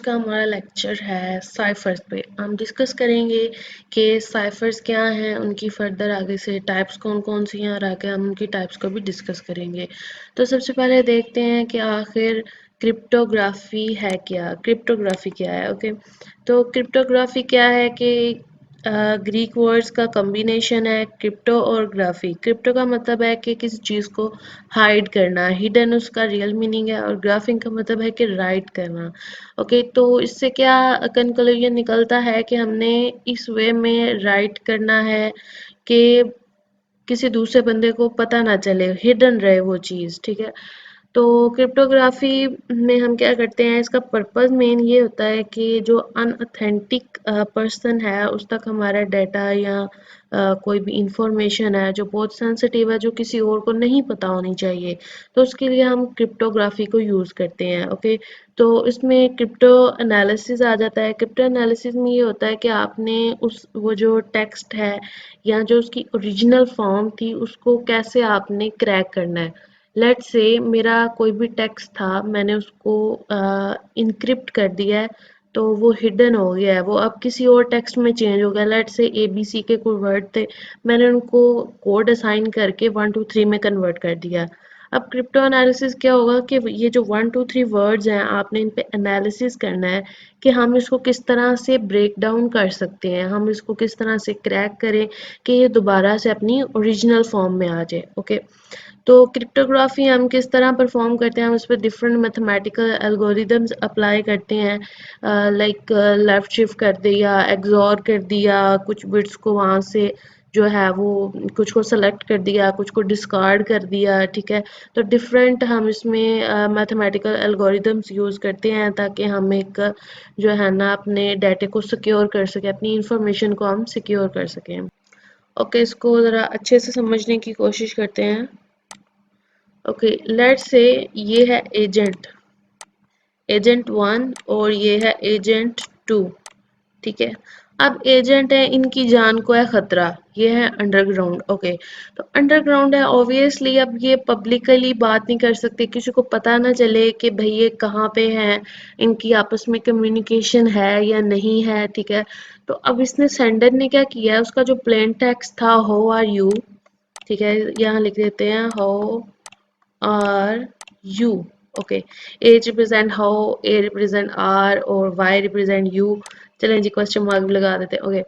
का हमारा लेक्चर है साइफर्स पे। हम डिस्कस करेंगे कि साइफर्स क्या हैं, उनकी फर्दर आगे से टाइप्स कौन कौन सी हैं और आगे हम उनकी टाइप्स को भी डिस्कस करेंगे। तो सबसे पहले देखते हैं कि आखिर क्रिप्टोग्राफी है क्या, क्रिप्टोग्राफी क्या है। ओके, तो क्रिप्टोग्राफी क्या है कि ग्रीक वर्ड्स का कॉम्बिनेशन है क्रिप्टो और ग्राफी। क्रिप्टो का मतलब है कि किसी चीज़ को हाइड करना, हिडन उसका रियल मीनिंग है, और ग्राफिंग का मतलब है कि राइट करना। ओके, तो इससे क्या कंक्लूजन निकलता है कि हमने इस वे में राइट करना है कि किसी दूसरे बंदे को पता ना चले, हिडन रहे वो चीज़। ठीक है, तो क्रिप्टोग्राफी में हम क्या करते हैं, इसका पर्पस मेन ये होता है कि जो अनऑथेंटिक पर्सन है उस तक हमारा डाटा या कोई भी इंफॉर्मेशन है जो बहुत सेंसिटिव है, जो किसी और को नहीं पता होनी चाहिए, तो उसके लिए हम क्रिप्टोग्राफी को यूज़ करते हैं। ओके, तो इसमें क्रिप्टो एनालिसिस आ जाता है। क्रिप्टो एनालिसिस में ये होता है कि आपने उस वो जो टेक्स्ट है या जो उसकी ओरिजिनल फॉर्म थी उसको कैसे आपने क्रैक करना है। लेट्स से मेरा कोई भी टेक्स्ट था, मैंने उसको इनक्रिप्ट कर दिया है, तो वो हिडन हो गया है, वो अब किसी और टेक्स्ट में चेंज हो गया। लेट्स से ABC के कोई वर्ड थे, मैंने उनको कोड असाइन करके 1 2 3 में कन्वर्ट कर दिया। अब क्रिप्टो एनालिसिस क्या होगा कि ये जो 1 2 3 वर्ड्स हैं, आपने इन पे एनालिसिस करना है कि हम इसको किस तरह से ब्रेक डाउन कर सकते हैं, हम इसको किस तरह से क्रैक करें कि ये दोबारा से अपनी ओरिजिनल फॉर्म में आ जाए। ओके, तो क्रिप्टोग्राफी हम किस तरह परफॉर्म करते हैं, हम उस पर डिफरेंट मैथमेटिकल एल्गोरिदम्स अप्लाई करते हैं। लाइक लेफ्ट शिफ्ट कर दिया, एक्सॉर कर दिया, कुछ बिट्स को वहाँ से जो है वो कुछ को सेलेक्ट कर दिया, कुछ को डिस्कार्ड कर दिया। ठीक है, तो डिफरेंट हम इसमें मैथमेटिकल एल्गोरिदम्स यूज़ करते हैं ताकि हम एक जो है ना अपने डाटे को सिक्योर कर सकें, अपनी इंफॉर्मेशन को हम सिक्योर कर सकें। ओके, इसको ज़रा अच्छे से समझने की कोशिश करते हैं। ओके, लेट्स से ये है एजेंट, एजेंट 1 और ये है एजेंट 2। ठीक है, अब एजेंट है, इनकी जान को है खतरा, ये है अंडरग्राउंड। ओके, तो अंडरग्राउंड है, ऑब्वियसली अब ये पब्लिकली बात नहीं कर सकते, किसी को पता ना चले कि भाई ये कहाँ पे हैं, इनकी आपस में कम्युनिकेशन है या नहीं है। ठीक है, तो अब इसने सेंडर ने क्या किया है, उसका जो प्लेन टेक्स्ट था हाउ आर यू, ठीक है, यहाँ लिख देते हैं how are you. Okay, H represent how, A represent are और Y रिप्रेजेंट यू। चलें जी, क्वेश्चन मार्क भी लगा देते हैं। ओके,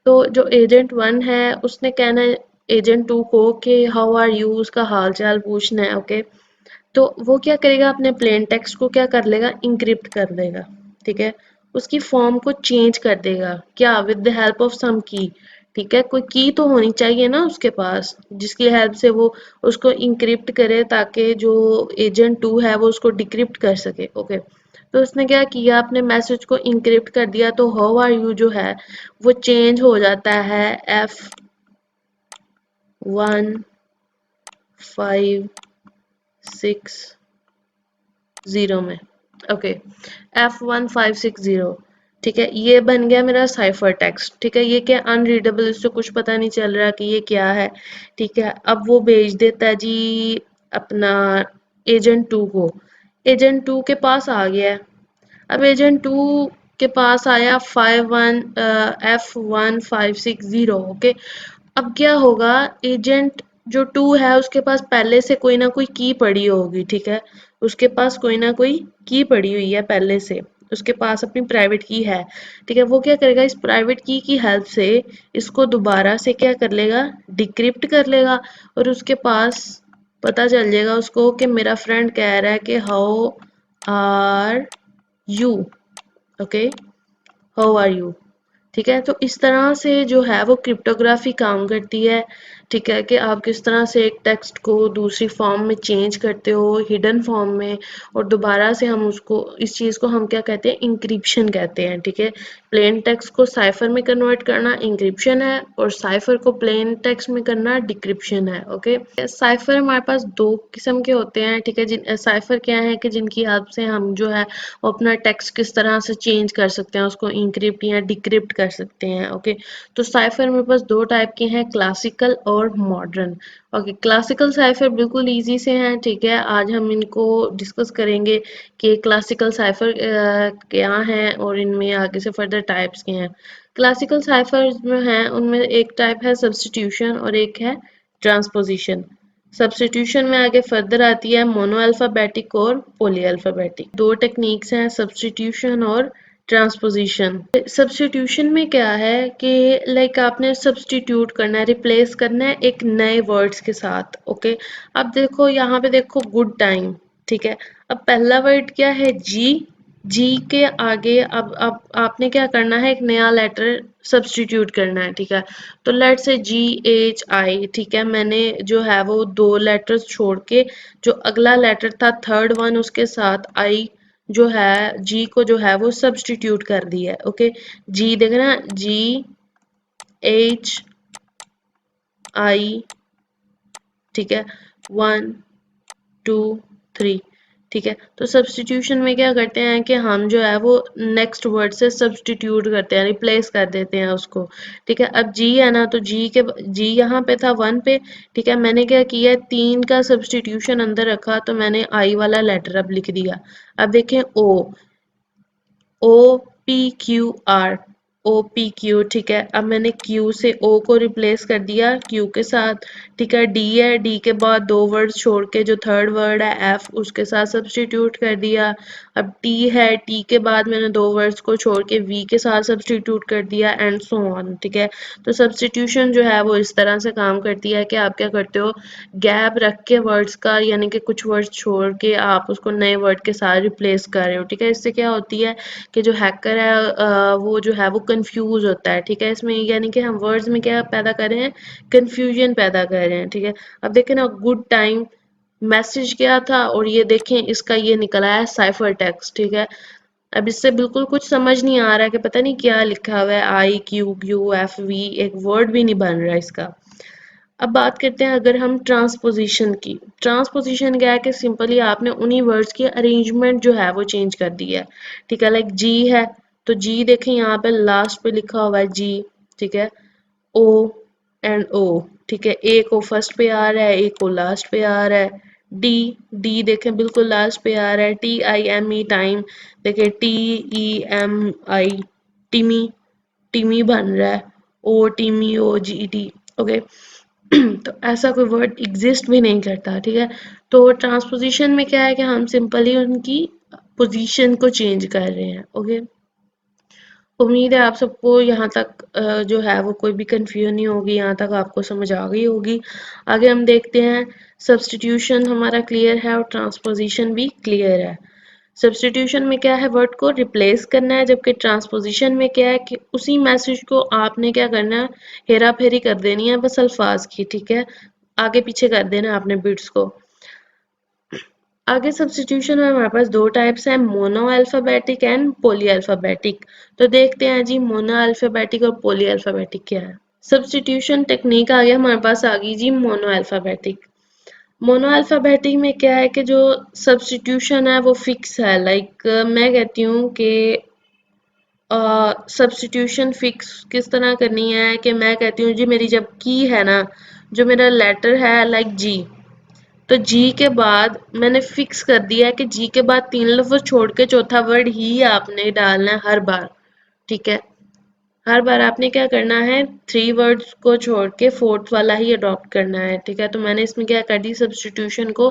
तो जो एजेंट 1 है उसने कहना है एजेंट 2 को कि हाउ आर यू, उसका हाल चाल पूछना है। ओके, तो वो क्या करेगा, अपने प्लेन टेक्स्ट को क्या कर लेगा, इंक्रिप्ट कर देगा। ठीक है, उसकी फॉर्म को चेंज कर देगा, क्या, with the help of some की। ठीक है, कोई की तो होनी चाहिए ना उसके पास जिसकी हेल्प से वो उसको इंक्रिप्ट करे ताकि जो एजेंट 2 है वो उसको डिक्रिप्ट कर सके। ओके, तो उसने क्या किया, अपने मैसेज को इंक्रिप्ट कर दिया, तो हाउ आर यू जो है वो चेंज हो जाता है F1560 में। Okay, F1560। ठीक है, ये बन गया मेरा साइफर टेक्स्ट। ठीक है, ये क्या अनरीडेबल, इससे कुछ पता नहीं चल रहा कि ये क्या है। ठीक है, अब वो भेज देता है जी अपना एजेंट 2 को, एजेंट 2 के पास आ गया है। अब एजेंट 2 के पास आया 1560। ओके, अब क्या होगा, एजेंट जो 2 है उसके पास पहले से कोई ना कोई की पड़ी होगी। ठीक है, उसके पास कोई ना कोई की पड़ी हुई है पहले से, उसके पास अपनी प्राइवेट की है। ठीक है, वो क्या करेगा, इस प्राइवेट की हेल्प से इसको दोबारा से क्या कर लेगा, डिक्रिप्ट कर लेगा, और उसके पास पता चल जाएगा उसको कि मेरा फ्रेंड कह रहा है कि how are you. Okay, how are you. ठीक है, तो इस तरह से जो है वो क्रिप्टोग्राफी काम करती है। ठीक है, कि आप किस तरह से एक टेक्स्ट को दूसरी फॉर्म में चेंज करते हो, हिडन फॉर्म में, और दोबारा से हम उसको, इस चीज़ को हम क्या कहते हैं, इंक्रिप्शन कहते हैं। ठीक है, प्लेन टेक्स्ट को साइफर में कन्वर्ट करना इंक्रिप्शन है, और साइफर को प्लेन टेक्स्ट में करना डिक्रिप्शन है। ओके, साइफर हमारे पास दो किस्म के होते हैं। ठीक है, साइफर क्या है कि जिनकी हेल्प से हम जो है वो अपना टेक्स्ट किस तरह से चेंज कर सकते हैं, उसको इंक्रिप्ट या डिक्रिप्ट कर कर सकते हैं। ओके, तो साइफर मेरे पास दो टाइप के हैं, क्लासिकल और मॉडर्न। ओके, क्लासिकल साइफर बिल्कुल इजी से हैं, ठीक है। आज हम इनको डिस्कस करेंगे कि क्लासिकल साइफर क्या हैं और इनमें आगे से फर्दर टाइप्स के हैं। क्लासिकल साइफर जो हैं उनमें एक टाइप है सब्स्टिट्यूशन और एक है ट्रांसपोजिशन। सब्स्टिट्यूशन में आगे फर्दर आती है मोनो अल्फाबेटिक और पॉली अल्फाबेटिक। दो टेक्निक्स हैं, सब्स्टिट्यूशन और ट्रांसपोजिशन। सब्स्टिट्यूशन में क्या है कि लाइक आपने सब्स्टिट्यूट करना है, रिप्लेस करना है एक नए वर्ड्स के साथ। ओके, अब देखो यहाँ पे देखो गुड टाइम, ठीक है। अब पहला वर्ड क्या है, जी। जी के आगे अब आपने क्या करना है, एक नया लेटर सब्स्टिट्यूट करना है, ठीक है। तो लेट से GHI, ठीक है। मैंने जो है वो दो लेटर्स छोड़ के जो अगला लेटर था थर्ड वन उसके साथ आई जो है जी को जो है वो सब्स्टिट्यूट कर दिया है। ओके, जी देखना, GHI, ठीक है, 1 2 3, ठीक है। तो सब्स्टिट्यूशन में क्या करते हैं कि हम जो है वो नेक्स्ट वर्ड से सब्स्टिट्यूट करते हैं, रिप्लेस कर देते हैं उसको, ठीक है। अब जी है ना, तो जी यहाँ पे था 1 पे, ठीक है। मैंने क्या किया, 3 का सब्स्टिट्यूशन अंदर रखा, तो मैंने आई वाला लेटर अब लिख दिया। अब देखें OPQR, OPQ, ठीक है। अब मैंने Q से O को रिप्लेस कर दिया Q के साथ, ठीक है। D है, D के बाद दो वर्ड छोड़ के जो थर्ड वर्ड है F उसके साथ सब्स्टिट्यूट कर दिया। अब T है, T के बाद मैंने दो वर्ड्स को छोड़ के V के साथ सब्स्टिट्यूट कर दिया एंड सो ऑन, ठीक है। तो सब्स्टिट्यूशन जो है वो इस तरह से काम करती है कि आप क्या करते हो, गैप रख के वर्ड्स का, यानी कि कुछ वर्ड्स छोड़ के आप उसको नए वर्ड के साथ रिप्लेस कर रहे हो, ठीक है। इससे क्या होती है कि जो हैकर है वो जो है वो कंफ्यूज होता है, ठीक है। इसमें यानी कि हम वर्ड्स में क्या पैदा कर रहे हैं, कंफ्यूजन पैदा कर रहे हैं, ठीक है। अब देखें ना, गुड टाइम मैसेज क्या था और ये देखें इसका ये निकला है साइफर टेक्स्ट, ठीक है। अब इससे बिल्कुल कुछ समझ नहीं आ रहा है कि पता नहीं क्या लिखा हुआ है, IQQFV, एक वर्ड भी नहीं बन रहा इसका। अब बात करते हैं अगर हम ट्रांसपोजिशन की। ट्रांसपोजिशन क्या है कि सिंपली आपने उन्हीं वर्ड्स की अरेंजमेंट जो है वो चेंज कर दी है, ठीक है। लाइक जी है, तो जी देखें यहाँ पे लास्ट पे लिखा हुआ है जी, ठीक है। O एंड O, ठीक है। ए को फर्स्ट पे आ रहा है, ए को लास्ट पे आ रहा है। डी, डी देखें बिल्कुल लास्ट पे आ रहा है। TIME, टाइम, देखें TEMI, टिमी, टिमी बन रहा है। OTMEOGT, okay. तो ऐसा कोई वर्ड एग्जिस्ट भी नहीं करता, ठीक है। तो ट्रांसपोजिशन में क्या है कि हम सिंपली उनकी पोजीशन को चेंज कर रहे हैं। ओके, उम्मीद है आप सबको यहाँ तक जो है वो कोई भी कंफ्यूजन नहीं होगी, यहाँ तक आपको समझ आ गई होगी। आगे हम देखते हैं, सब्स्टिट्यूशन हमारा क्लियर है और ट्रांसपोजिशन भी क्लियर है। सब्स्टिट्यूशन में क्या है, वर्ड को रिप्लेस करना है, जबकि ट्रांसपोजिशन में क्या है कि उसी मैसेज को आपने क्या करना है, हेरा फेरी कर देनी है बस अल्फाज की, ठीक है। आगे पीछे कर देना है आपने बिट्स को। आगे सब्स्टिट्यूशन में हमारे पास दो टाइप्स हैं, mono alphabetic and poly alphabetic. तो देखते हैं जी मोनो अल्फाबेटिक और पॉली अल्फाबेटिक क्या है। सब्स्टिट्यूशन टेक्निक आ गया हमारे पास, आ गई जी मोनो अल्फाबेटिक। मोनो अल्फाबेटिक में क्या है कि जो सब्स्टिट्यूशन है वो फिक्स है। लाइक मैं कहती हूँ कि सब्स्टिट्यूशन फिक्स किस तरह करनी है कि मैं कहती हूँ जी मेरी जब की है ना, जो मेरा लेटर है लाइक जी, तो जी के बाद मैंने फिक्स कर दिया है कि जी के बाद 3 लफ्ज छोड़ के चौथा वर्ड ही आपने डालना है हर बार, ठीक है। हर बार आपने क्या करना है, 3 वर्ड्स को छोड़ के फोर्थ वाला ही अडॉप्ट करना है, ठीक है। तो मैंने इसमें क्या कर दी, सब्स्टिट्यूशन को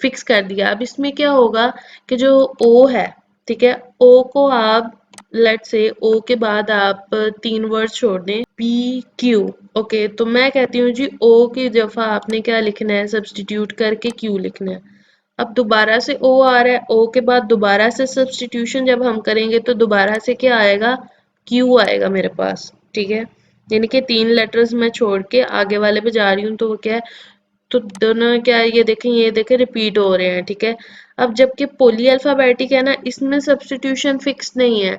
फिक्स कर दिया। अब इसमें क्या होगा कि जो ओ है, ठीक है, ओ को आप लेट से ओ के बाद आप 3 वर्ड्स छोड़ दें, PQ, ओके। तो मैं कहती हूँ जी ओ की दफा आपने क्या लिखना है, सब्स्टिट्यूट करके क्यू लिखना है। अब दोबारा से ओ आ रहा है, ओ के बाद दोबारा से सब्स्टिट्यूशन जब हम करेंगे तो दोबारा से क्या आएगा, क्यू आएगा मेरे पास, ठीक है। यानी कि 3 लेटर्स मैं छोड़ के आगे वाले पे जा रही हूँ, तो वो क्या है, तो दोनों क्या है, ये देखें रिपीट हो रहे हैं, ठीक है। अब जबकि पोली अल्फाबेटिक है ना, इसमें सब्स्टिट्यूशन फिक्स नहीं है।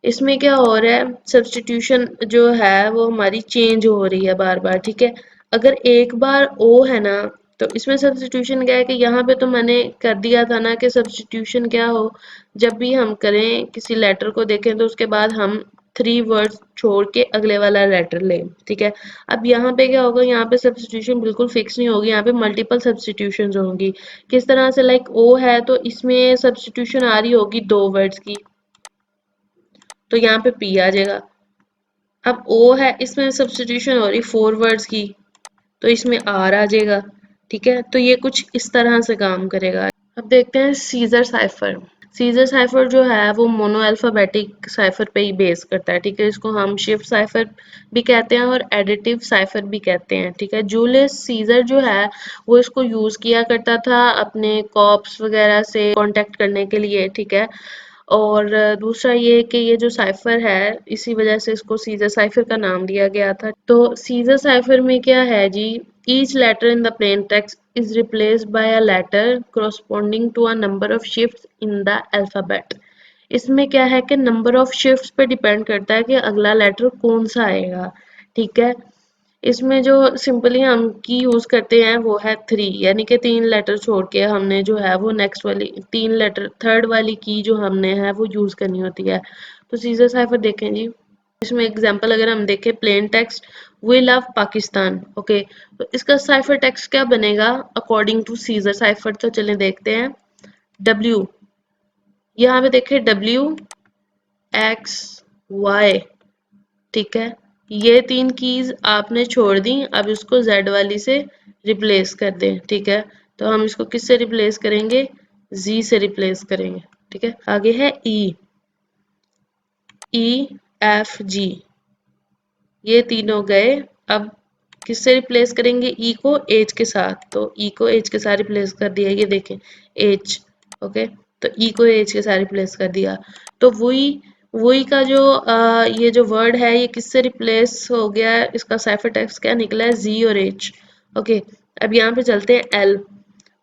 इसमें क्या हो रहा है, सब्स्टिट्यूशन जो है वो हमारी चेंज हो रही है बार बार, ठीक है। अगर एक बार ओ है ना, तो इसमें सब्स्टिट्यूशन क्या है कि यहाँ पे तो मैंने कर दिया था ना कि सब्स्टिट्यूशन क्या हो, जब भी हम करें किसी लेटर को देखें तो उसके बाद हम 3 वर्ड्स छोड़ के अगले वाला लेटर ले, ठीक है। अब यहाँ पे क्या होगा, यहाँ पे सब्स्टिट्यूशन बिल्कुल फिक्स नहीं होगी, यहाँ पे मल्टीपल सब्स्टिट्यूशंस होंगी। किस तरह से, लाइक ओ है तो इसमें सब्स्टिट्यूशन आ रही होगी 2 वर्ड्स की, तो यहाँ पे पी आ जाएगा। अब ओ है, इसमें सब्स्टिट्यूशन हो रही 4 वर्ड्स की, तो इसमें आर आ जाएगा, ठीक है। तो ये कुछ इस तरह से काम करेगा। अब देखते हैं सीजर साइफर। सीजर साइफर जो है वो मोनो अल्फाबेटिक साइफर पे ही बेस करता है, ठीक है। इसको हम शिफ्ट साइफर भी कहते हैं और एडिटिव साइफर भी कहते हैं, ठीक है। जूलियस सीजर जो है वो इसको यूज किया करता था अपने कॉप्स वगैरह से कांटेक्ट करने के लिए, ठीक है। और दूसरा ये कि ये जो साइफर है, इसी वजह से इसको सीजर साइफर का नाम दिया गया था। तो सीजर साइफर में क्या है जी, each letter in the plain text is replaced by a letter corresponding to a number of shifts in the alphabet। इसमें क्या है कि नंबर ऑफ शिफ्ट्स पे डिपेंड करता है कि अगला लेटर कौन सा आएगा, ठीक है। इसमें जो सिंपली हम की यूज करते हैं वो है 3, यानी कि 3 लेटर छोड़ के हमने जो है वो नेक्स्ट वाली 3 लेटर थर्ड वाली की जो हमने है वो यूज करनी होती है। तो सीजर साइफर देखें जी, इसमें एग्जांपल अगर हम देखें, plain text we love Pakistan, okay. तो इसका साइफर टेक्स्ट क्या बनेगा अकॉर्डिंग टू सीजर साइफर, तो चलें देखते हैं। डब्ल्यू, यहाँ पे देखें डब्ल्यू एक्स वाई, ठीक है। ये 3 कीज आपने छोड़ दी, अब इसको जेड वाली से रिप्लेस कर दें, ठीक है। तो हम इसको किससे रिप्लेस करेंगे, जी से रिप्लेस करेंगे, ठीक है। आगे है ई एफ जी, ये तीनों गए। अब किससे रिप्लेस करेंगे, ई को एच के साथ, तो ई को एच के साथ रिप्लेस कर दिया, ये देखें एच, ओके। तो ई को एच के साथ रिप्लेस कर दिया। तो वही वही का जो ये जो वर्ड है ये किससे रिप्लेस हो गया है, इसका साइफर टेक्स्ट क्या निकला है, जी और एच, ओके। अब यहाँ पे चलते हैं एल।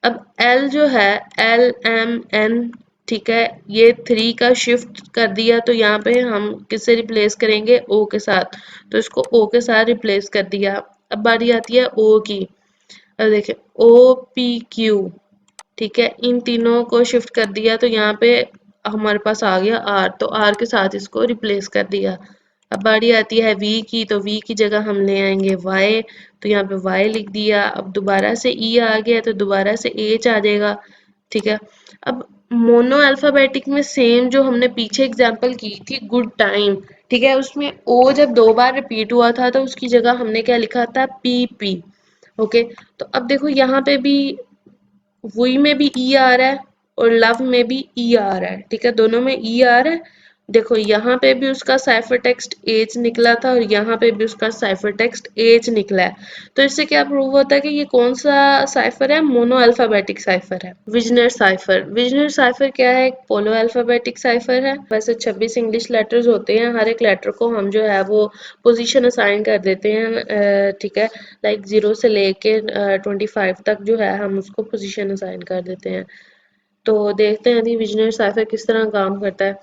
अब एल जो है एल एम एन, ठीक है, ये 3 का शिफ्ट कर दिया, तो यहाँ पे हम किससे रिप्लेस करेंगे, ओ के साथ, तो इसको ओ के साथ रिप्लेस कर दिया। अब बारी आती है ओ की। अब देखें ओ पी क्यू, ठीक है, इन तीनों को शिफ्ट कर दिया, तो यहाँ पे हमारे पास आ गया आर, तो आर के साथ इसको रिप्लेस कर दिया। अब बारी आती है वी की, तो वी की जगह हम ले आएंगे वाई, तो यहाँ पे वाई लिख दिया। अब दोबारा से ई आ गया, तो दोबारा से एच आ जाएगा, ठीक है। अब मोनो अल्फाबेटिक में सेम जो हमने पीछे एग्जांपल की थी गुड टाइम, ठीक है, उसमें ओ जब 2 बार रिपीट हुआ था तो उसकी जगह हमने क्या लिखा था, पी पी, ओके। तो अब देखो यहाँ पे भी वही में भी ई आ रहा है और लव में भी ई आ रहा है, ठीक है, दोनों में ई आ रहा है। देखो यहाँ पे भी उसका साइफर टेक्स्ट एच निकला था और यहाँ पे भी उसका साइफर टेक्स्ट एच निकला है। तो इससे क्या प्रूव होता है कि ये कौन सा साइफर है, मोनो अल्फाबेटिक साइफर है। विजनर साइफर, विजनर साइफर क्या है, एक पोलो अल्फाबेटिक साइफर है। वैसे 26 इंग्लिश लेटर्स होते हैं, हर एक लेटर को हम जो है वो पोजीशन असाइन कर देते हैं, ठीक है। लाइक 0 से लेके 25 तक जो है हम उसको पोजीशन असाइन कर देते हैं। तो देखते हैं जी विजनर साइफर किस तरह काम करता है।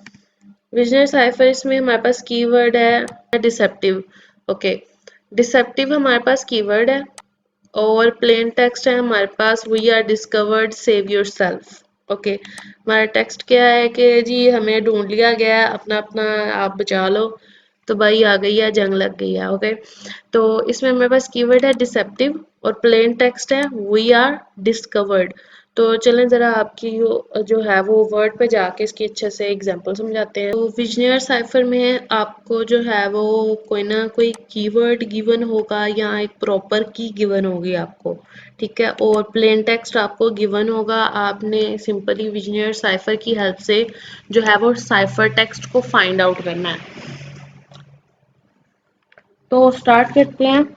विजनर साइफर, इसमें हमारे पास कीवर्ड है डिसेप्टिव, ओके। डिसेप्टिव हमारे पास कीवर्ड है और प्लेन टेक्स्ट है हमारे पास, we are discovered save yourself, okay. हमारा टेक्स्ट क्या है कि जी हमें ढूंढ लिया गया है, अपना अपना आप बचा लो, तो भाई आ गई है, जंग लग गई है, ओके। तो इसमें मेरे पास कीवर्ड है डिसेप्टिव और प्लेन टेक्स्ट है वी आर डिस्कवर्ड। तो चलें जरा आपकी जो है वो वर्ड पे जाके इसकी अच्छे से एग्जांपल समझाते हैं। तो विजनियर साइफर में आपको जो है वो कोई ना कोई कीवर्ड गिवन होगा या एक प्रॉपर की गिवन होगी आपको, ठीक है। और प्लेन टेक्स्ट आपको गिवन होगा, आपने सिंपली विजनियर साइफर की हेल्प से जो है वो साइफर टेक्स्ट को फाइंड आउट करना है। तो स्टार्ट करते हैं।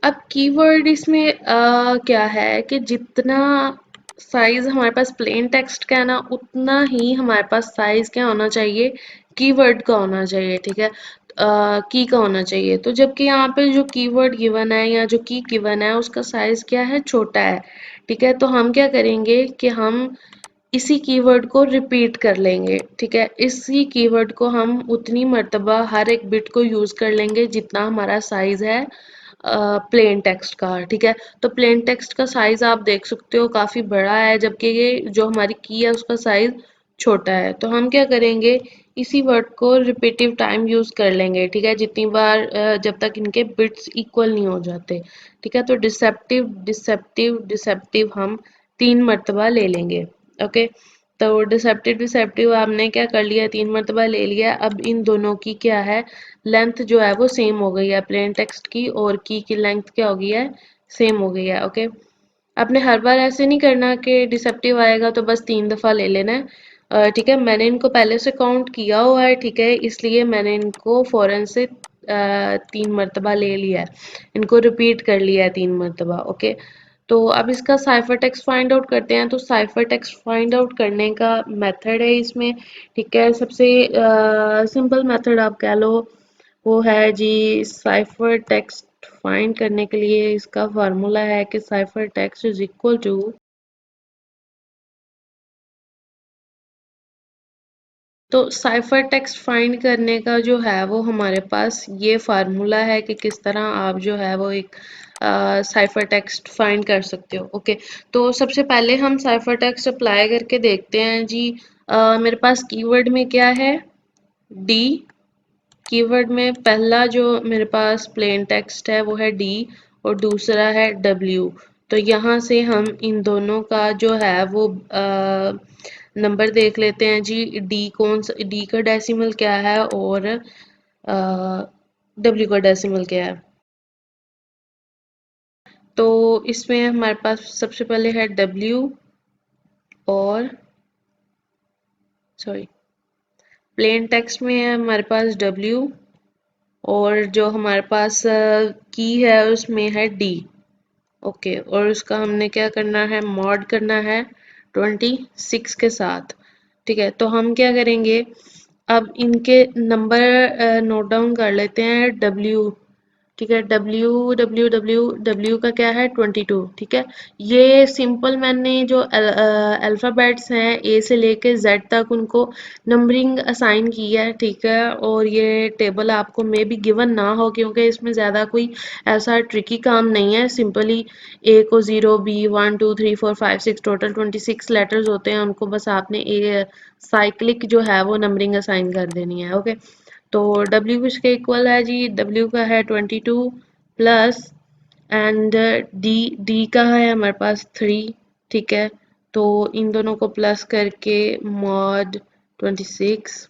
अब कीवर्ड इसमें क्या है कि जितना साइज हमारे पास प्लेन टेक्स्ट का है ना, उतना ही हमारे पास साइज क्या होना चाहिए, कीवर्ड का होना चाहिए, ठीक है, की का होना चाहिए। तो जबकि यहाँ पे जो कीवर्ड गिवन है या जो की गिवन है उसका साइज क्या है, छोटा है, ठीक है। तो हम क्या करेंगे कि हम इसी कीवर्ड को रिपीट कर लेंगे, ठीक है। इसी कीवर्ड को हम उतनी मर्तबा हर एक बिट को यूज कर लेंगे जितना हमारा साइज है प्लेन टेक्स्ट का, ठीक है। तो प्लेन टेक्स्ट का साइज आप देख सकते हो काफी बड़ा है, जबकि ये जो हमारी की है उसका साइज छोटा है। तो हम क्या करेंगे, इसी वर्ड को रिपीटिव टाइम यूज़ कर लेंगे, ठीक है, जितनी बार जब तक इनके बिट्स इक्वल नहीं हो जाते, ठीक है। तो डिसेप्टिव डिसेप्टिव डिसेप्टिव हम 3 मरतबा ले लेंगे। ओके, तो डिसेप्टिव डिसेप्टिव आपने क्या कर लिया, 3 मरतबा ले लिया। अब इन दोनों की क्या है, लेंथ जो है वो सेम हो गई है, प्लेन टेक्स्ट की और की लेंथ क्या हो गई है, सेम हो गई है। ओके, आपने हर बार ऐसे नहीं करना कि डिसेप्टिव आएगा तो बस 3 दफ़ा ले लेना है, ठीक है। मैंने इनको पहले से काउंट किया हुआ है, ठीक है, इसलिए मैंने इनको फ़ौरन से 3 मरतबा ले लिया है, इनको रिपीट कर लिया है 3 मरतबा। ओके, तो अब इसका साइफर टेक्स्ट फाइंड आउट करते हैं। तो साइफर टेक्स्ट फाइंड आउट करने का मेथड है इसमें, ठीक है, सबसे सिंपल मेथड आप कह लो वो है जी साइफर टेक्स्ट फाइंड करने के लिए इसका फार्मूला है कि cipher text is equal to, तो साइफर टेक्स्ट फाइंड करने का जो है वो हमारे पास ये फार्मूला है कि किस तरह आप जो है वो एक साइफर टेक्स्ट फाइंड कर सकते हो। ओके, तो सबसे पहले हम साइफर टेक्स्ट अप्लाई करके देखते हैं जी। मेरे पास कीवर्ड में क्या है, डी। कीवर्ड में पहला जो मेरे पास प्लेन टेक्स्ट है वो है डी और दूसरा है डब्ल्यू। तो यहाँ से हम इन दोनों का जो है वो नंबर देख लेते हैं जी। डी कौन सा, डी का डेसिमल क्या है और डब्ल्यू का डेसिमल क्या है। तो इसमें हमारे पास सबसे पहले है डब्ल्यू और सॉरी, प्लेन टेक्स्ट में है हमारे पास डब्ल्यू और जो हमारे पास की है उसमें है डी। ओके, और उसका हमने क्या करना है, मॉड करना है 26 के साथ, ठीक है। तो हम क्या करेंगे, अब इनके नंबर नोट डाउन कर लेते हैं। डब्ल्यू, ठीक है, डब्ल्यू डब्ल्यू डब्ल्यू डब्ल्यू का क्या है 22, ठीक है। ये सिंपल मैंने जो अल्फ़ाबेट्स हैं ए से लेके जेड तक उनको नंबरिंग असाइन की है, ठीक है। और ये टेबल आपको मे बी गिवन ना हो क्योंकि इसमें ज़्यादा कोई ऐसा ट्रिकी काम नहीं है, सिंपली ए को 0 बी 1 2 3 4 5 6 टोटल 26 लेटर्स होते हैं, उनको बस आपने ए साइक्लिक जो है वो नंबरिंग असाइन कर देनी है। ओके, तो W किसके इक्वल है जी, W का है 22 प्लस एंड D, D का है हमारे पास 3, ठीक है। तो इन दोनों को प्लस करके मॉड 26,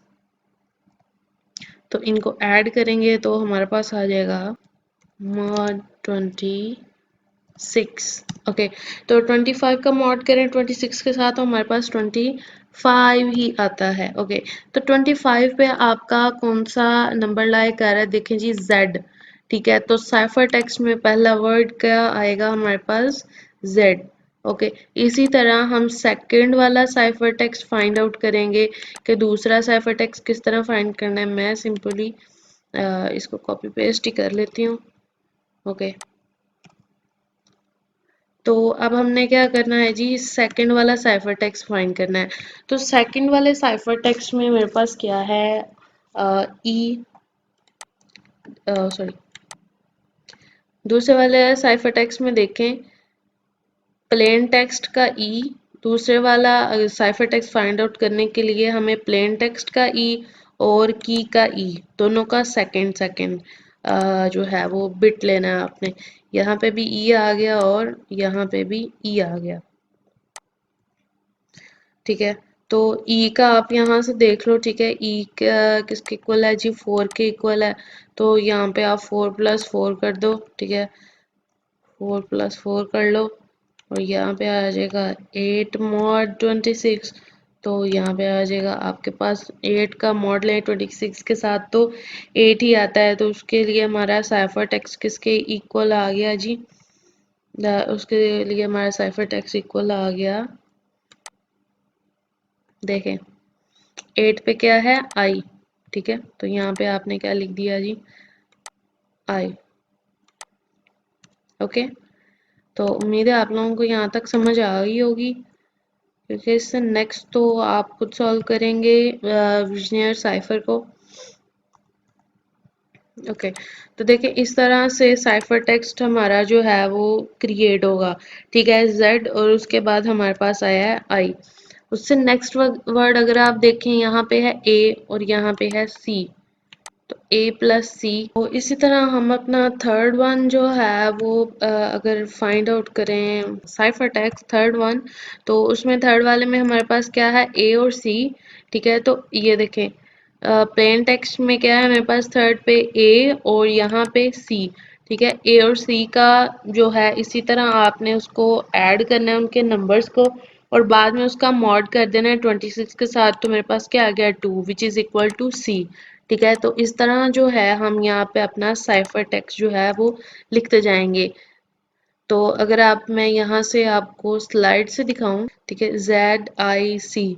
तो इनको ऐड करेंगे तो हमारे पास आ जाएगा मॉड 26। ओके, तो 25 का मॉड करें 26 के साथ तो हमारे पास 25 ही आता है। ओके, तो 25 पे आपका कौन सा नंबर लाए कर रहा है, देखें जी Z, ठीक है। तो साइफर टेक्स्ट में पहला वर्ड क्या आएगा हमारे पास, Z। ओके, इसी तरह हम सेकंड वाला साइफर टेक्स्ट फाइंड आउट करेंगे कि दूसरा साइफर टेक्स्ट किस तरह फाइंड करना है। मैं सिंपली इसको कॉपी पेस्ट ही कर लेती हूँ। ओके, तो अब हमने क्या करना है जी, सेकंड वाला साइफर टेक्स्ट फाइंड करना है। तो सेकंड वाले साइफर टेक्स्ट में मेरे पास क्या है, ई, सॉरी, दूसरे वाले साइफर टेक्स्ट में देखें प्लेन टेक्स्ट का ई, दूसरे वाला साइफर टेक्स्ट फाइंड आउट करने के लिए हमें प्लेन टेक्स्ट का ई और की का ई दोनों का सेकंड सेकंड जो है वो बिट लेना है आपने। यहाँ पे भी ई आ गया और यहाँ पे भी ई आ गया, ठीक है। तो ई का आप यहाँ से देख लो, ठीक है, ई का किसके इक्वल है जी, 4 के इक्वल है। तो यहाँ पे आप 4 + 4 कर दो, ठीक है, 4 + 4 कर लो और यहाँ पे आ जाएगा 8 मॉड 26। तो यहाँ पे आ जाएगा आपके पास 8 का मॉड लें 26 के साथ तो 8 ही आता है। तो उसके लिए हमारा साइफर टेक्स्ट किसके इक्वल आ गया जी, उसके लिए हमारा साइफर टेक्स्ट इक्वल आ गया, देखें 8 पे क्या है, आई, ठीक है। तो यहाँ पे आपने क्या लिख दिया जी, आई। ओके, तो उम्मीद है आप लोगों को यहाँ तक समझ आ गई होगी, क्योंकि इससे नेक्स्ट तो आप खुद सॉल्व करेंगे विजनियर साइफर को। ओके, तो देखिए इस तरह से साइफर टेक्स्ट हमारा जो है वो क्रिएट होगा, ठीक है, जेड और उसके बाद हमारे पास आया है आई। उससे नेक्स्ट वर्ड अगर आप देखें यहाँ पे है ए और यहाँ पे है सी, तो ए प्लस सी। तो इसी तरह हम अपना थर्ड वन जो है वो अगर फाइंड आउट करें साइफर टेक्स्ट थर्ड वन, तो उसमें थर्ड वाले में हमारे पास क्या है, ए और सी। ठीक है, तो ये देखें प्लेन टेक्स्ट में क्या है मेरे पास थर्ड पे ए और यहाँ पे सी। ठीक है, ए और सी का जो है इसी तरह आपने उसको ऐड करना है उनके नंबर्स को, और बाद में उसका मॉड कर देना है 26 के साथ, तो मेरे पास क्या आ गया 2 विच इज इक्वल टू सी। ठीक है, तो इस तरह जो है हम यहाँ पे अपना साइफर टेक्स्ट जो है वो लिखते जाएंगे। तो अगर आप मैं यहाँ से आपको स्लाइड से दिखाऊं, ठीक है, ZIC।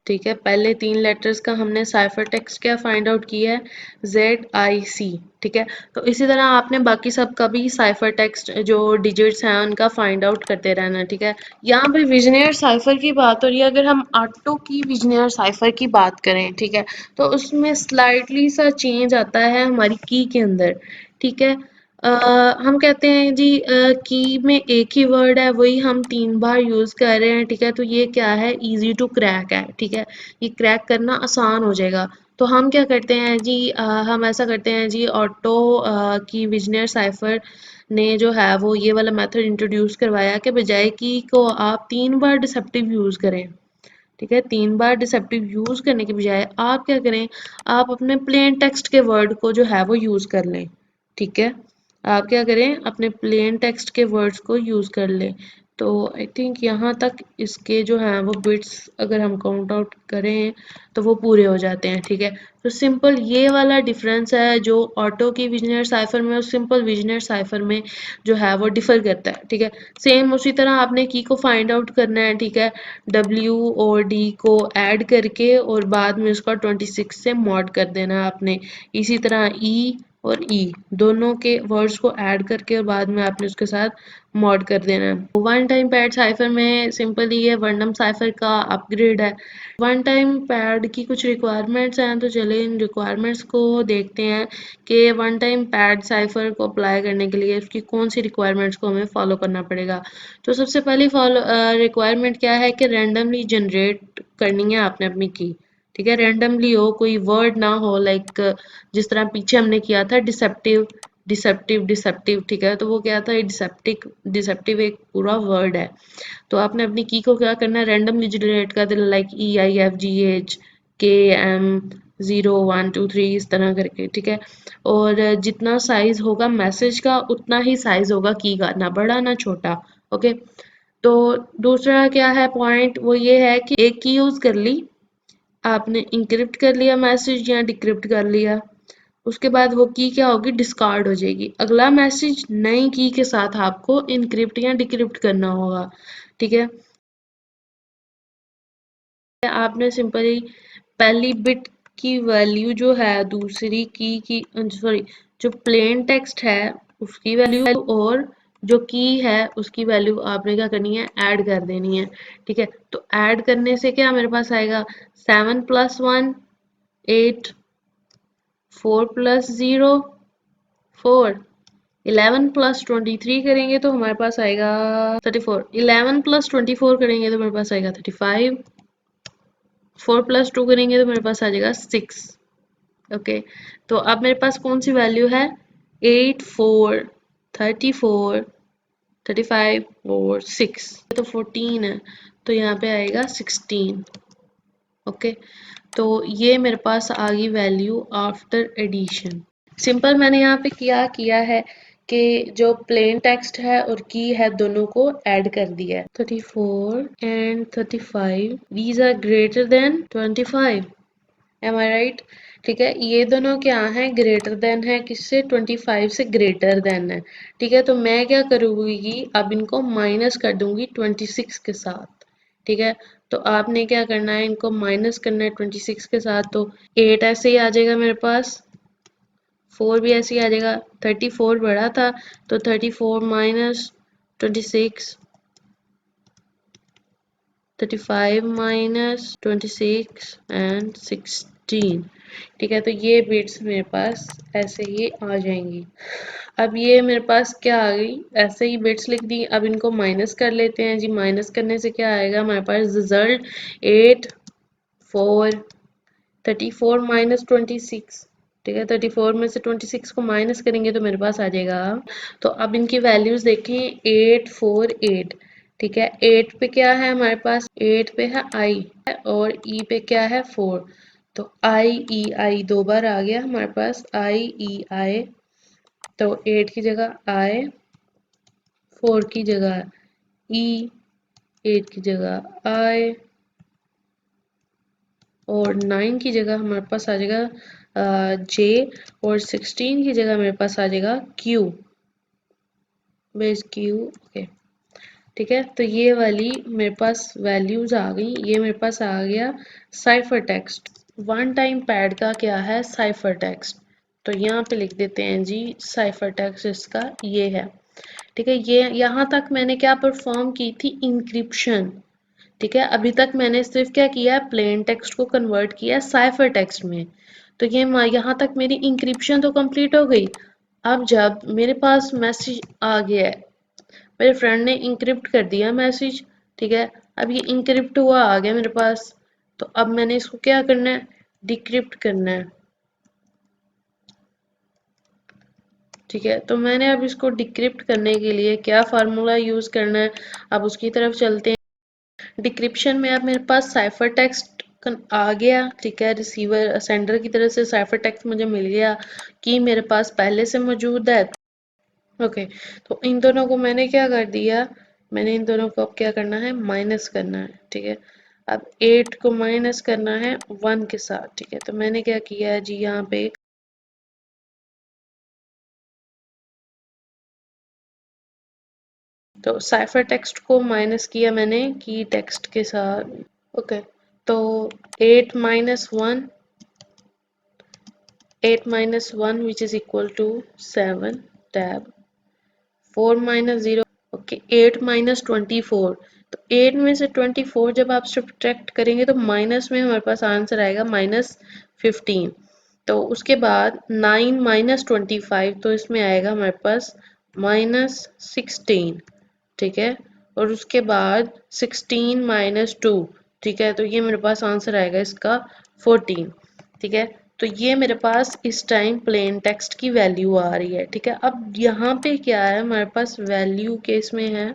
ठीक है, पहले 3 लेटर्स का हमने साइफर टेक्स्ट क्या फाइंड आउट किया है, ZIC। ठीक है, तो इसी तरह आपने बाकी सब का भी साइफर टेक्स्ट जो डिजिट्स हैं उनका फाइंड आउट करते रहना। ठीक है, यहाँ पे विजनियर साइफर की बात हो रही है। अगर हम ऑटो की विजनियर साइफर की बात करें, ठीक है, तो उसमें स्लाइटली सा चेंज आता है हमारी की के अंदर। ठीक है, हम कहते हैं जी की में एक ही वर्ड है, वही हम 3 बार यूज़ कर रहे हैं। ठीक है, तो ये क्या है, इजी टू क्रैक है। ठीक है, ये क्रैक करना आसान हो जाएगा। तो हम क्या करते हैं जी, हम ऐसा करते हैं जी, ऑटो की विजनियर साइफर ने जो है वो ये वाला मेथड इंट्रोड्यूस करवाया कि बजाय की को आप 3 बार डिसेप्टिव यूज़ करें। ठीक है, 3 बार डिसेप्टिव यूज़ करने के बजाय आप क्या करें, आप अपने प्लेन टेक्स्ट के वर्ड को जो है वो यूज़ कर लें। ठीक है, आप क्या करें, अपने प्लेन टेक्स्ट के वर्ड्स को यूज़ कर लें। तो आई थिंक यहाँ तक इसके जो हैं वो बिट्स अगर हम काउंट आउट करें तो वो पूरे हो जाते हैं। ठीक है, तो सिंपल ये वाला डिफरेंस है जो ऑटो की विजनर साइफर में और सिंपल विजनर साइफर में जो है वो डिफर करता है। ठीक है, सेम उसी तरह आपने की को फाइंड आउट करना है। ठीक है, W और D को ऐड करके और बाद में उसका 26 से मॉड कर देना है आपने। इसी तरह E और E दोनों के वर्ड्स को ऐड करके और बाद में आपने उसके साथ मॉड कर देना है। वन टाइम पैड साइफर में सिंपली ये वनडम साइफर का अपग्रेड है। वन टाइम पैड की कुछ रिक्वायरमेंट्स हैं, तो चलिए इन रिक्वायरमेंट्स को देखते हैं कि वन टाइम पैड साइफर को अप्लाई करने के लिए उसकी कौन सी रिक्वायरमेंट्स को हमें फॉलो करना पड़ेगा। तो सबसे पहली रिक्वायरमेंट क्या है कि रैंडमली जनरेट करनी है आपने अपनी की। ठीक है, रैंडमली हो, कोई वर्ड ना हो, लाइक जिस तरह पीछे हमने किया था डिसेप्टिव डिसेप्टिव डिसेप्टिव। ठीक है, तो वो क्या था, डिसेप्टिव डिसेप्टिव एक पूरा वर्ड है। तो आपने अपनी की को क्या करना है, रैंडमली जनरेट कर देना, लाइक EIFGHKM 0 1 2 3 इस तरह करके। ठीक है, और जितना साइज होगा मैसेज का उतना ही साइज होगा की का, ना बड़ा ना छोटा। ओके, तो दूसरा क्या है पॉइंट, वो ये है कि एक की यूज कर ली आपने, इंक्रिप्ट कर लिया मैसेज या डिक्रिप्ट कर लिया, उसके बाद वो की क्या होगी, डिस्कार्ड हो जाएगी। अगला मैसेज नई की के साथ आपको इनक्रिप्ट या डिक्रिप्ट करना होगा। ठीक है, आपने सिंपली पहली बिट की वैल्यू जो है दूसरी की सॉरी जो प्लेन टेक्स्ट है उसकी वैल्यू और जो की है उसकी वैल्यू आपने क्या करनी है, ऐड कर देनी है। ठीक है, तो ऐड करने से क्या मेरे पास आएगा, 7 + 1 8, 4 + 0 4, 11 + 23 करेंगे तो हमारे पास आएगा 34, 11 + 24 करेंगे तो मेरे पास आएगा 35, 4 + 2 करेंगे तो मेरे पास आ जाएगा 6। ओके, तो अब मेरे पास कौन सी वैल्यू है, 8 4 34 35 और 6, तो 14 है, तो यहाँ पे आएगा 16। ओके, तो ये मेरे पास आ गई वैल्यू आफ्टर एडिशन। सिंपल मैंने यहाँ पे क्या किया है कि जो प्लेन टेक्स्ट है और की है दोनों को ऐड कर दिया है। 34 and 35 these are greater than 25, am I right. ठीक है, ये दोनों क्या है, ग्रेटर देन है किससे, 25 से ग्रेटर देन है। ठीक है, तो मैं क्या करूँगी, अब इनको माइनस कर दूंगी 26 के साथ। ठीक है, तो आपने क्या करना है, इनको माइनस करना है 26 के साथ, तो 8 ऐसे ही आ जाएगा मेरे पास, 4 भी ऐसे ही आ जाएगा, 34 बड़ा था तो 34 माइनस 26, 35 माइनस 26 एंड 6 ठीक है, तो ये बिट्स मेरे पास ऐसे ही आ जाएंगी। अब ये मेरे पास क्या आ गई, ऐसे ही बिट्स लिख दी। अब इनको माइनस कर लेते हैं जी। माइनस करने से क्या आएगा हमारे पास रिजल्ट 8 4 34 माइनस 26। ठीक है, 34 में से 26 को माइनस करेंगे तो मेरे पास आ जाएगा। तो अब इनकी वैल्यूज देखें, 8 4 8। ठीक है, 8 पे क्या है हमारे पास, 8 पे है आई और ई पे क्या है 4। तो आई ई आई दो बार आ गया हमारे पास, आई ई आई। तो 8 की जगह आई, 4 की जगह ई, 8 की जगह आई और 9 की जगह हमारे पास आ जाएगा जे और 16 की जगह मेरे पास आ जाएगा क्यू, बेस क्यू। ओके, ठीक है, तो ये वाली मेरे पास वैल्यूज आ गई। ये मेरे पास आ गया cipher text. One time pad का क्या है, साइफर टेक्स्ट। तो यहाँ पे लिख देते हैं जी साइफर टेक्स्ट इसका ये है। ठीक है, ये यहाँ तक मैंने क्या परफॉर्म की थी, इंक्रिप्शन। ठीक है, अभी तक मैंने सिर्फ क्या किया है, प्लेन टेक्स्ट को कन्वर्ट किया साइफर टेक्स्ट में। तो ये यहाँ तक मेरी इंक्रिप्शन तो कंप्लीट हो गई। अब जब मेरे पास मैसेज आ गया है, मेरे फ्रेंड ने इंक्रिप्ट कर दिया मैसेज। ठीक है, अब ये इंक्रिप्ट हुआ आ गया मेरे पास। तो अब मैंने इसको क्या करना है, डिक्रिप्ट करना है। ठीक है, तो मैंने अब इसको डिक्रिप्ट करने के लिए क्या फार्मूला यूज करना है, अब उसकी तरफ चलते हैं। डिक्रिप्शन में अब मेरे पास साइफर टेक्स्ट आ गया। ठीक है, रिसीवर सेंडर की तरफ से साइफर टेक्स्ट मुझे मिल गया कि मेरे पास पहले से मौजूद है। ओके, तो इन दोनों को मैंने क्या कर दिया, मैंने इन दोनों को अब क्या करना है, माइनस करना है। ठीक है, अब 8 को माइनस करना है 1 के साथ। ठीक है, तो मैंने क्या किया है जी, यहाँ पे तो साइफर टेक्स्ट को माइनस किया मैंने की टेक्स्ट के साथ। ओके, तो 8 minus 1, 8 minus 1 which is equal to 7 tab, 4 minus 0। Okay, 8 minus 24। तो 8 में से 24 जब आप सब्ट्रैक्ट करेंगे तो माइनस में हमारे पास आंसर आएगा -15। तो उसके बाद 9 माइनस 25, तो इसमें आएगा हमारे पास -16। ठीक है, और उसके बाद 16 माइनस 2। ठीक है, तो ये मेरे पास आंसर आएगा इसका 14। ठीक है, तो ये मेरे पास इस टाइम प्लेन टेक्स्ट की वैल्यू आ रही है। ठीक है, अब यहाँ पे क्या है हमारे पास वैल्यू केस में है,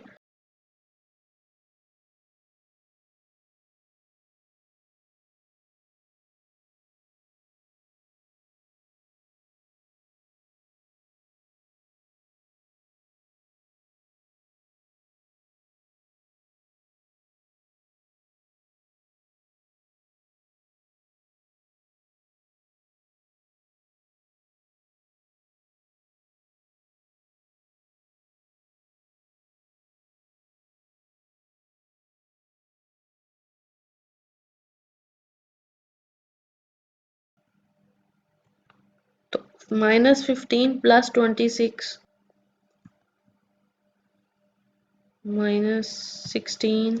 तो -15 plus 26 -16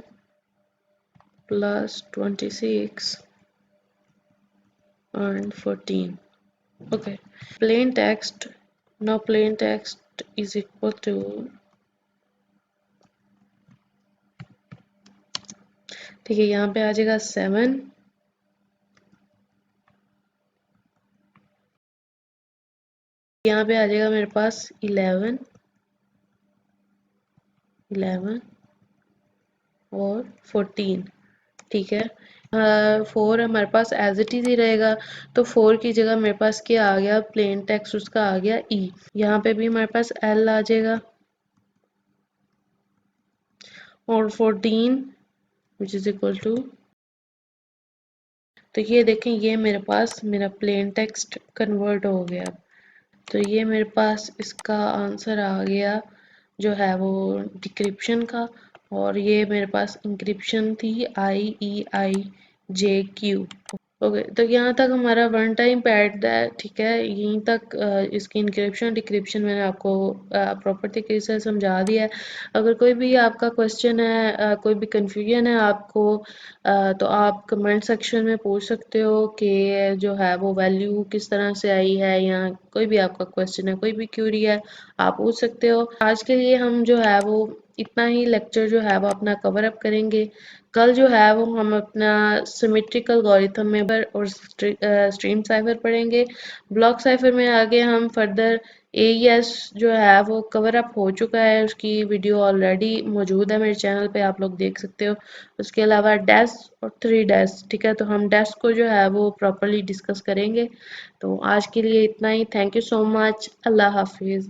plus 26 and 14. Okay, plain text, now plain text is equal to, ठीक है, यहाँ पे आ जाएगा 7, यहाँ पे आ जाएगा मेरे पास 11 और 14। ठीक है, 4 हमारे पास एज इट इज ही रहेगा। तो 4 की जगह मेरे पास क्या आ गया, प्लेन टेक्स्ट उसका आ गया ई। यहाँ पे भी हमारे पास एल आ जाएगा और 14 विच इज इक्वल टू, तो ये देखें ये मेरे पास मेरा प्लेन टेक्स्ट कन्वर्ट हो गया। तो ये मेरे पास इसका आंसर आ गया जो है वो डिक्रिप्शन का, और ये मेरे पास इंक्रिप्शन थी आई ई आई जे क्यू। ओके, तो यहाँ तक हमारा वन टाइम पैड है, ठीक है। यहीं तक इसकी इंक्रिप्शन डिक्रिप्शन मैंने आपको प्रॉपर तरीके से समझा दिया है। अगर कोई भी आपका क्वेश्चन है, कोई भी कंफ्यूजन है आपको, तो आप कमेंट सेक्शन में पूछ सकते हो कि जो है वो वैल्यू किस तरह से आई है, या कोई भी आपका क्वेश्चन है, कोई भी क्यूरी है, आप पूछ सकते हो। आज के लिए हम जो है वो इतना ही लेक्चर जो है वो अपना कवर अप करेंगे। कल जो है वो हम अपना सिमेट्रिक एल्गोरिथम में और स्ट्रीम साइफर पढ़ेंगे। ब्लॉक साइफर में आगे हम फर्दर एईएस जो है वो कवर अप हो चुका है, उसकी वीडियो ऑलरेडी मौजूद है मेरे चैनल पे, आप लोग देख सकते हो। उसके अलावा डैश और थ्री डैश, ठीक है, तो हम डैश को जो है वो प्रॉपरली डिस्कस करेंगे। तो आज के लिए इतना ही। Thank you so much. अल्लाह हाफिज़।